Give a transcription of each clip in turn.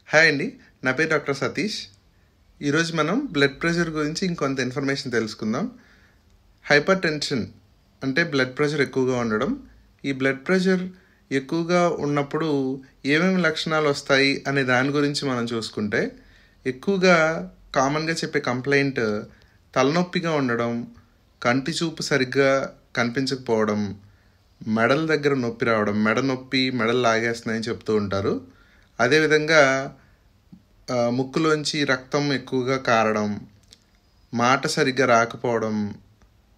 Hi అండి, నా పేరు డాక్టర్ సతీష్. ఈరోజు మనం బ్లడ్ ప్రెషర్ గురించి ఇంకొంత ఇన్ఫర్మేషన్ తెలుసుకుందాం. హైపర్ టెన్షన్ అంటే బ్లడ్ ప్రెషర్ ఎక్కువగా ఉండడం. ఈ బ్లడ్ ప్రెషర్ ఎక్కువగా ఉన్నప్పుడు ఏమేమి లక్షణాలు వస్తాయి అనే దాని గురించి మనం చూసుకుంటే, ఎక్కువగా కామన్గా చెప్పే కంప్లైంట్ తలనొప్పిగా ఉండడం, కంటి చూపు సరిగ్గా కనిపించకపోవడం, మెడల దగ్గర నొప్పి రావడం, మెడ నొప్పి, మెడలు లాగేస్తున్నాయని చెప్తూ ఉంటారు. అదేవిధంగా ముక్కులోంచి రక్తం ఎక్కువగా కారడం, మాట సరిగ్గా రాకపోవడం,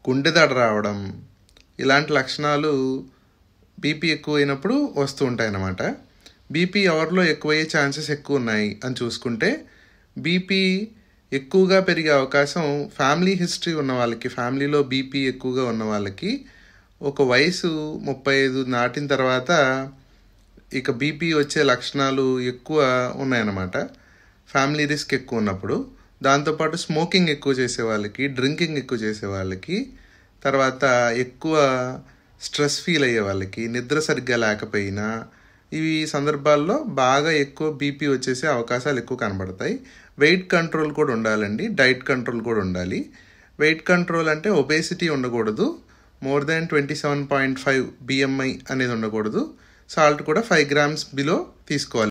గుండెదడ రావడం, ఇలాంటి లక్షణాలు బీపీ ఎక్కువైనప్పుడు వస్తూ ఉంటాయి అన్నమాట. బీపీ ఎవరిలో ఎక్కువయ్యే ఛాన్సెస్ ఎక్కువ ఉన్నాయి అని చూసుకుంటే, బీపీ ఎక్కువగా పెరిగే అవకాశం ఫ్యామిలీ హిస్టరీ ఉన్న వాళ్ళకి, ఫ్యామిలీలో బీపీ ఎక్కువగా ఉన్న వాళ్ళకి, ఒక వయసు 35 దాటిన తర్వాత ఇక బీపీ వచ్చే లక్షణాలు ఎక్కువ ఉన్నాయన్నమాట. ఫ్యామిలీ రిస్క్ ఎక్కువ ఉన్నప్పుడు. దాంతోపాటు స్మోకింగ్ ఎక్కువ చేసే వాళ్ళకి, డ్రింకింగ్ ఎక్కువ చేసే వాళ్ళకి, తర్వాత ఎక్కువ స్ట్రెస్ ఫీల్ అయ్యే వాళ్ళకి, నిద్ర సరిగ్గా లేకపోయినా, ఇవి సందర్భాల్లో బాగా ఎక్కువ బీపీ వచ్చేసే అవకాశాలు ఎక్కువ కనబడతాయి. వెయిట్ కంట్రోల్ కూడా ఉండాలండి, డైట్ కంట్రోల్ కూడా ఉండాలి. వెయిట్ కంట్రోల్ అంటే ఒబేసిటీ ఉండకూడదు, మోర్ దాన్ 27.5 BMI అనేది ఉండకూడదు, సాల్ట్ కూడా 5 grams బిలో తీసుకోవాలి.